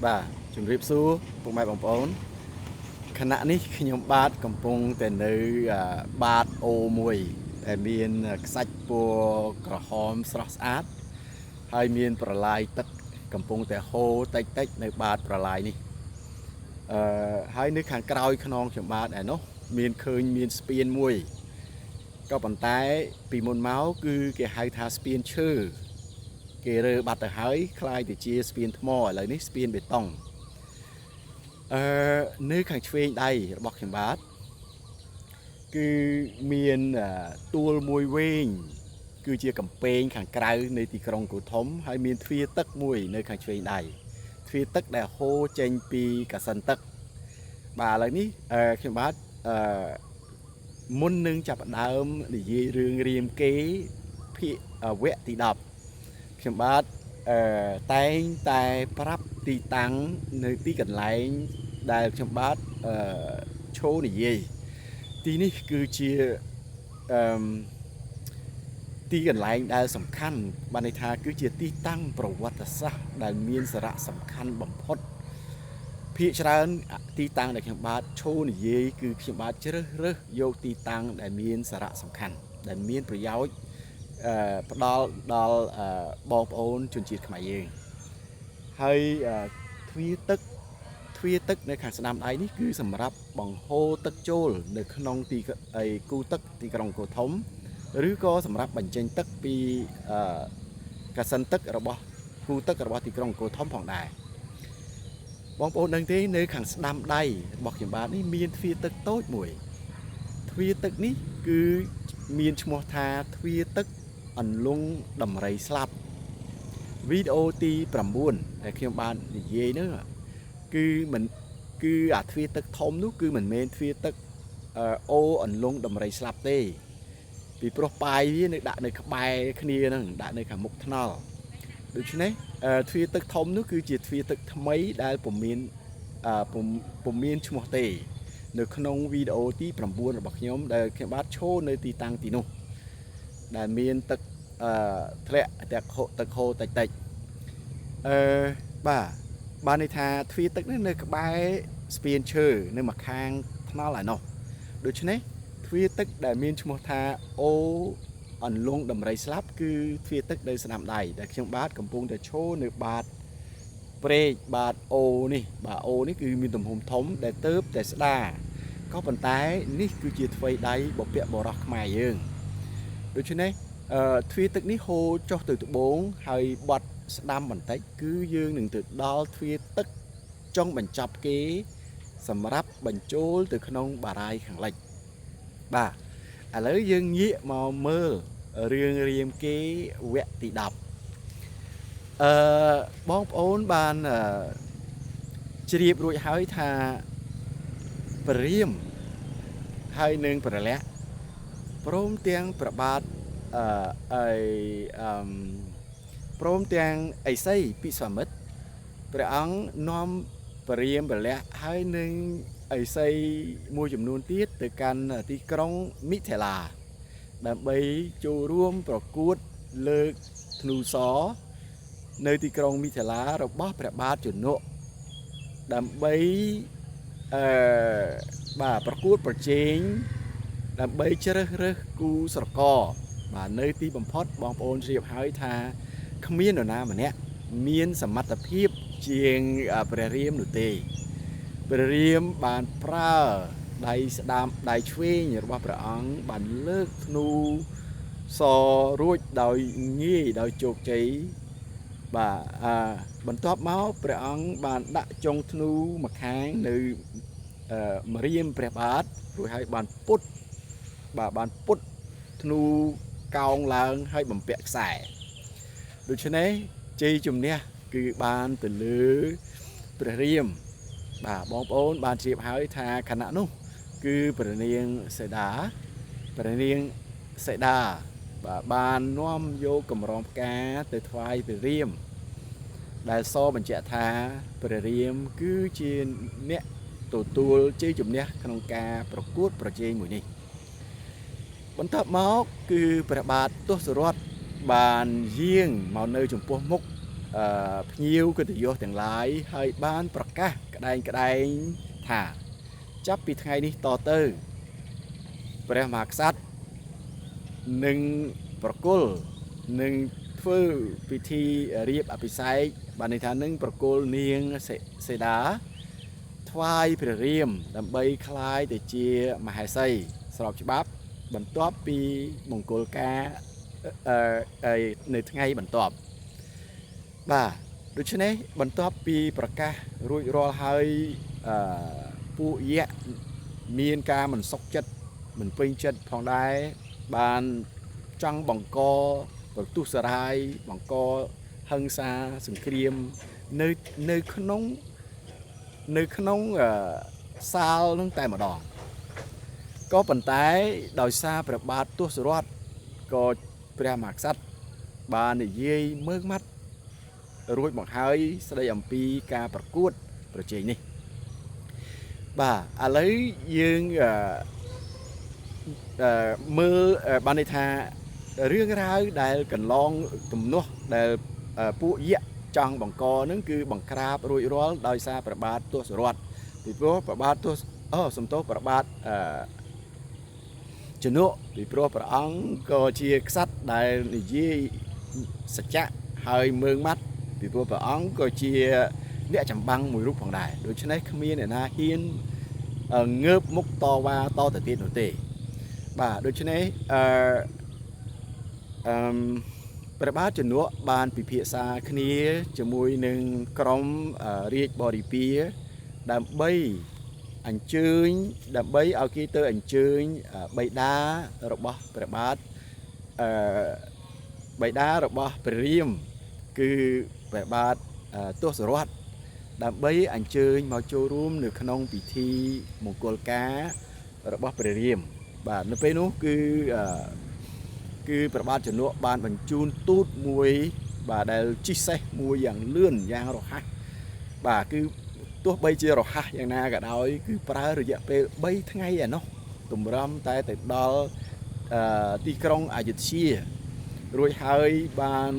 បាទជំរាបសួរពុកម៉ែបងប្អូនខណៈនេះខ្ញុំបាទកំពុងតែនៅបាតអូមួយដែលមានខ្សាច់ពណ៌ក្រហមស្រស់ស្អាតហើយមានប្រឡាយទឹកកំពុងតែហូរតិចៗនៅបាតប្រឡាយនេះហើយនៅខាងក្រោយខ្នងខ្ញុំបាទឯនោះមានឃើញមានស្ពានមួយក៏ប៉ុន្តែពីមុនមកគឺគេហៅថាស្ពានឈើគេរើបាត់ទៅហើយคล้ายទៅជាស្ពានថ្មឥឡូវនេះស្ពានបេតុងនៅខាងឆ្វេងដៃរបស់ខ្ញុំបាទគឺមានទួលមួយវែងគឺជាកំពែងខាងក្រៅនៃទីក្រុងគូធំហើយមានទ្វារទឹកមួយនៅខាងឆ្វេងដៃទ្វារទឹកដែលហូរចេញពីកាសិនទឹកបាទឥឡូវនេះខ្ញុំបាទមុននឹងចាប់ផ្ដើមនិយាយរឿងរាមកេរ្តិ៍ភាគវគ្គទី10ខ្ញុំបាទតែងតែប្រាប់ទីតាំងនៅទីកន្លែងដែលខ្ញុំបាទឈោនិយាយទីនេះគឺជាទីកន្លែងដែលសំខាន់បានន័យថាគឺជាទីតាំងប្រវត្តិសាស្ត្រដែលមានសារៈសំខាន់បំផុតភាគច្រើនទីតាំងដែលខ្ញុំបាទឈោនិយាយគឺខ្ញុំបាទជ្រើសរើសយកទីតាំងដែលមានសារៈសំខាន់ដែលមានប្រយោជន៍ផ្ដល់ដល់បងប្អូនជនជាតិខ្មែរយើងហើយទ្វារទឹកនៅខាងស្ដាំដៃនេះគឺសម្រាប់បង្ហូរទឹកចូលនៅក្នុងទីគូទឹកទីក្រុងគោធំឬក៏សម្រាប់បញ្ចេញទឹកពីកាសិនទឹករបស់គូទឹករបស់ទីក្រុងគោធំផងដែរបងប្អូនដឹងទេនៅខាងស្ដាំដៃរបស់ខ្ញុំបាទនេះមានទ្វារទឹកតូចមួយទ្វារទឹកនេះគឺមានឈ្មោះថាទ្វារទឹកអន្លង់ដំរីស្លាប់វីដេអូទី9ដែលខ្ញុំបាននិយាយនោះគឺអាទ្វារទឹកធំនោះគឺមិនមែនទ្វារទឹកអូអន្លង់ដំរីស្លាប់ទេពីព្រោះប៉ាយវានៅដាក់នៅក្បែរគ្នាហ្នឹងដាក់នៅខាងមុខថ្នល់ដូច្នេះទ្វារទឹកធំនោះគឺជាទ្វារទឹកថ្មីដែលពុំមានឈ្មោះទេនៅក្នុងវីដេអូទី9របស់ខ្ញុំដែលខ្ញុំបាទឈរនៅទីតាំងទីនោះដែលមានទឹកធ្លាក់ទឹកហូរតិចបាទបានន័យថាទ្វារទឹកនេះនៅក្បែរស្ពានឈើនៅម្ខាងថ្នល់ឯនោះដូច្នេះទ្វារទឹកដែលមានឈ្មោះថាអូអន្លង់ដំរីស្លាប់គឺទ្វារទឹកនៅស្នាមដៃដែលខ្ញុំបាទកំពុងតែឈរនៅបាតព្រែកបាតអូនេះបាទអូនេះគឺមានទំហំធំដែលទៅតែស្ដារក៏ប៉ុន្តែនេះគឺជាទ្វេដៃបុព្វបុរសខ្មែរយើងដូច្នេះទ្វារទឹកនេះហូរចុះទៅត្បូងហើយបត់ស្ដាំបន្តិចគឺយើងនឹងទៅដល់ទ្វារទឹកចុងបញ្ចប់គេសម្រាប់បញ្ចូលទៅក្នុងបារាយខាងលិចបាទឥឡូវយើងងាកមកមើលរឿងរាមកេរ្តិ៍វគ្គទី10បងប្អូនបានជ្រាបរួចហើយថាព្រះរាមហើយនឹងព្រះលក្សណ៍ព្រមទាំងព្រះបាទព្រមទាំងឥសីពិស្វាមិត្រព្រះអង្គនាំព្រះរាមព្រះលក្សណ៍ហើយនឹងឥសីមួយចំនួនទៀតទៅកាន់ទីក្រុងមិថិលាដើម្បីចូលរួមប្រកួតលើកធ្នូសរនៅទីក្រុងមិថិលារបស់ព្រះបាទជនកដើម្បីប្រកួតប្រជែងដើម្បីជ្រើសរើសគូស្រករបាទនៅទីបំផុតបងប្អូនជ្រាបហើយថាគ្មាននរណាម្នាក់មានសមត្ថភាពជាងព្រះរាមនោះទេព្រះរាមបានប្រើដៃស្ដាំដៃឆ្វេងរបស់ព្រះអង្គបានលើកធ្នូសររួចដោយងាយដោយជោគជ័យបាទបន្ទាប់មកព្រះអង្គបានដាក់ចុងធ្នូម្ខាងនៅម្រាមព្រះបាទរួចហើយបានពុតធ្នូកោងឡើងហើយបំពាក់ខ្សែដូច្នេះជ័យជំនះគឺបានទៅលើព្រះរាមបាទបងប្អូនបានជ្រាបហើយថាខណៈនោះគឺព្រះនាងសីតាបាទបាននាំយកកម្រងផ្កាទៅថ្វាយព្រះរាមដែលសបញ្ជាក់ថាព្រះរាមគឺជាអ្នកទទួលជ័យជំនះក្នុងការប្រកួតប្រជែងមួយនេះបន្ទាប់មកគឺព្រះបាទទសរថបានយាងមកនៅចំពោះមុខ ភ្ញៀវកិត្តិយសទាំងឡាយហើយបានប្រកាសក្តែងថាចាប់ពីថ្ងៃនេះតទៅព្រះមហាក្សត្រនឹងប្រគល់នឹងធ្វើពិធីរៀបអភិសេកបានន័យថានឹងប្រគល់នាងសេតាថ្វាយព្រះរាមដើម្បីคล้ายទៅជាមហេសីស្របច្បាប់បន្ទាប់ពីមង្គលការនៅថ្ងៃបន្ទាប់បាទដូច្នេះបន្ទាប់ពីប្រកាសរួចរាល់ហើយពួកយៈមានការមិនសុខចិត្តមិនពេញចិត្តផងដែរបានចង់បង្កប្រទុសរាយបង្កហិង្សាសង្គ្រាមនៅក្នុងសាលនឹងតែម្ដងក៏ប៉ុន្តែដោយសារព្រះបាទទសរថក៏ព្រះមហាក្សត្របាននិយាយមើងម៉ាត់រួចមកហើយស្ដីអំពីការប្រកួតប្រជែងនេះបាទឥឡូវយើងមើលបានន័យថារឿងរ៉ាវដែលកន្លងទំនាស់ដែលពួកយៈចង់បង្កនឹងគឺបង្ក្រាបរួចរាល់ដោយសារព្រះបាទទសរថពីព្រោះព្រះបាទសំទោសព្រះបាទជនុពីព្រោះព្រះអង្គក៏ជាក្សត្រដែលនិយាយសច្ចៈហើយមើងម៉ាត់ពីព្រោះព្រះអង្គក៏ជាអ្នកចម្បាំងមួយរូបផងដែរដូច្នេះគ្មានអ្នកណាហ៊ានងើបមុខតវ៉ាតទៅទៀតនោះទេបាទដូច្នេះព្រះបាទជនុបានពិភាក្សាគ្នាជាមួយនឹងក្រុមរាជបរិពារដើម្បីអញ្ជើញដើម្បីឲ្យគេទៅអញ្ជើញបិតារបស់ព្រះបាទបិតារបស់ព្រះរាមគឺព្រះបាទទសរថដើម្បីអញ្ជើញមកចូលរួមនៅក្នុងពិធីមង្គលការរបស់ព្រះរាមបាទនៅពេលនោះគឺព្រះបាទជនុបានបញ្ជូនទូតមួយបាទដែលជិះសេះមួយយ៉ាងលឿនយ៉ាងរហ័សបាទគឺទោះបីជារហ័សយ៉ាងណាក៏ដោយគឺប្រើរយៈពេល3ថ្ងៃឯណោះទម្រាំតែទៅដល់ទីក្រុងអយុធ្យារួចហើយបាន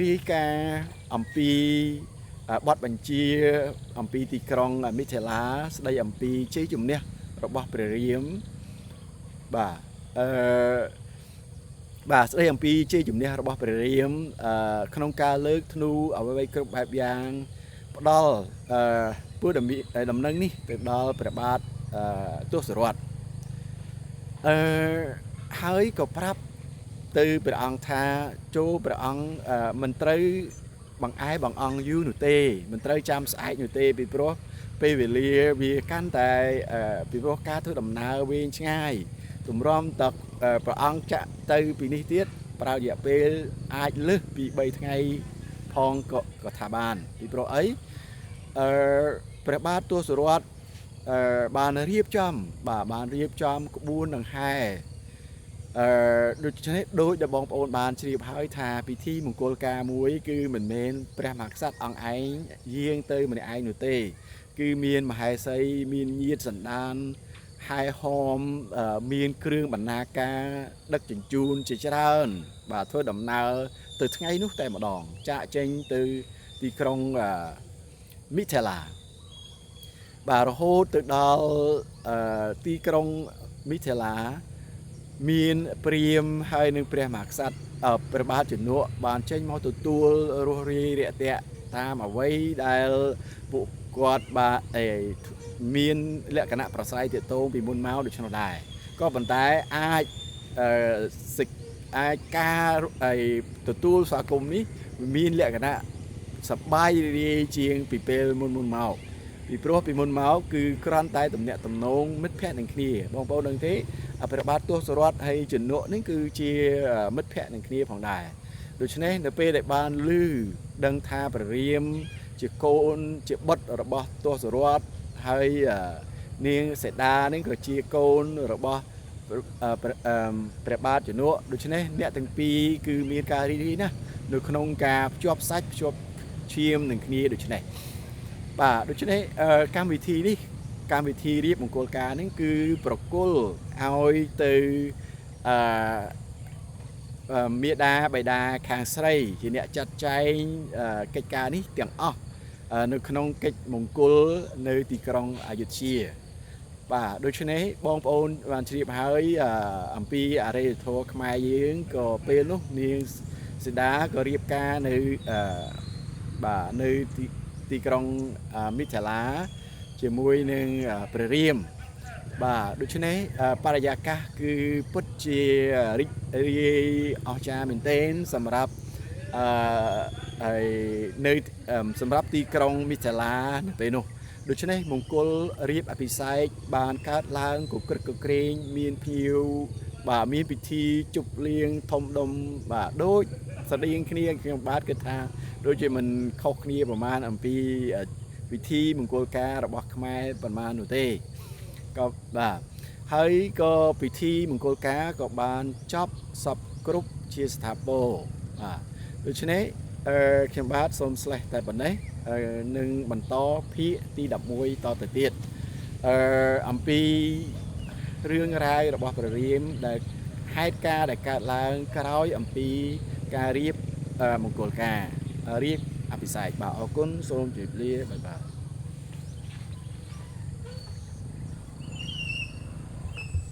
រាយការណ៍អំពីបទបញ្ជាអំពីទីក្រុងមិថិលាស្ដីអំពីជ័យជំនះរបស់ព្រះរាមបាទស្ដីអំពីជ័យជំនះរបស់ព្រះរាមក្នុងការលើកធ្នូអ្វីៗគ្រប់បែបយ៉ាងផ្ដល់ពុទ្ធដំណឹងនេះទៅដល់ព្រះបាទទសរថហើយក៏ប្រាប់ទៅព្រះអង្គថាចូលព្រះអង្គមិនត្រូវបង្អែបង្អង់យូរនោះទេមិនត្រូវចាំស្អែកនោះទេពីព្រោះពេលវេលាវាកាន់តែពីព្រោះការធ្វើដំណើរវែងឆ្ងាយទម្រាំតព្រះអង្គចាក់ទៅពីនេះទៀតប្រើរយៈពេលអាចលើសពី3ថ្ងៃផងក៏ថាបានពីព្រោះអីព្រះបាទទសរថបានរៀបចំក្បួនដង្ហែដូច្នេះដូចដែលបងប្អូនបានជ្រាបហើយថាពិធីមង្គលការមួយគឺមិនមែនព្រះមហាក្សត្រអង្គឯងយាងទៅម្នាក់ឯងនោះទេគឺមានមហេសីមានញាតិសន្តានហែហោមមានគ្រឿងបណ្ណាការដឹកជញ្ជូនជាច្រើនបាទធ្វើដំណើរទៅថ្ងៃនោះតែម្ដងចាក់ចេញទៅទីក្រុងមិថិលាបាទរហូតទៅដល់ទីក្រុងមិថិលាមានព្រាហ្មណ៍ហើយនឹងព្រះមហាក្សត្រព្រះបាទជនុបានចេញមកទទួលរស់រាយរាក់ទាក់តាមអ្វីដែលពួកគាត់បាទមានលក្ខណៈប្រស្រ័យទាក់ទងពីមុនមកដូច្នោះដែរក៏ប៉ុន្តែអាចការទទួលស្វាគមន៍នេះមានលក្ខណៈសប្បាយរីកជាងពីពេលមុនមកពីព្រោះពីមុនមកគឺគ្រាន់តែទំនាក់ទំនងមិត្តភ័ក្តិនឹងគ្នាបងប្អូនដឹងទេព្រះបាទទសរថហើយជនុនេះគឺជាមិត្តភ័ក្តិនឹងគ្នាផងដែរដូច្នេះនៅពេលដែលបានឮដឹងថាព្រះរាមជាកូនជាបុត្ររបស់ទសរថហើយនាងសេតានេះក៏ជាកូនរបស់ព្រះបាទជនុដូច្នេះអ្នកទាំងពីរគឺមានការរីករាយណាស់នៅក្នុងការភ្ជាប់សាច់ភ្ជាប់ឈាមនឹងគ្នាដូច្នេះបាទដូច្នេះកម្មវិធីរៀបមង្គលការនេះគឺប្រគល់ឲ្យទៅ មេដាបៃតាខាងស្រីជាអ្នកចាត់ចែងកិច្ចការនេះទាំងអស់នៅក្នុងកិច្ចមង្គលនៅទីក្រុងអយុធ្យាបាទដូច្នេះបងប្អូនបានជ្រាបហើយអំពីអរិយធម៌ខ្មែរយើងក៏ពេលនោះនាងសីតាក៏រៀបការនៅបាទនៅទីក្រុងមិថិលាជាមួយនឹងព្រះរាមបាទដូច្នេះបរិយាកាសគឺពិតជារីករាយអស្ចារ្យមែនទែនសម្រាប់នៅសម្រាប់ទីក្រុងមិថិលានៅពេលនោះដូច្នេះមង្គលរៀបអភិសេកបានកើតឡើងកក្រឹកកក្រែងមានភ្ញៀវបាទមានពិធីជប់លៀងធំដុំបាទដូចស្តៀងគ្នាខ្ញុំបាទគិតថាដូចជាមិនខុសគ្នាប្រមាណអំពីពិធីមង្គលការរបស់ខ្មែរប្រមាណនោះទេក៏បាទហើយក៏ពិធីមង្គលការក៏បានចប់សពគ្រប់ជាស្ថាពរបាទដូច្នេះខ្ញុំបាទសូមស្លេះតែប៉ុណ្ណេះនឹងបន្តភាគទី11តទៅទៀតអំពីរឿងរ៉ាវរបស់ព្រះរាមដែលហេតុការណ៍ដែលកើតឡើងក្រោយអំពីការរៀបមង្គលការរៀបអភិសេកបាទអរគុណសូមជម្រាបលាបាយបាយ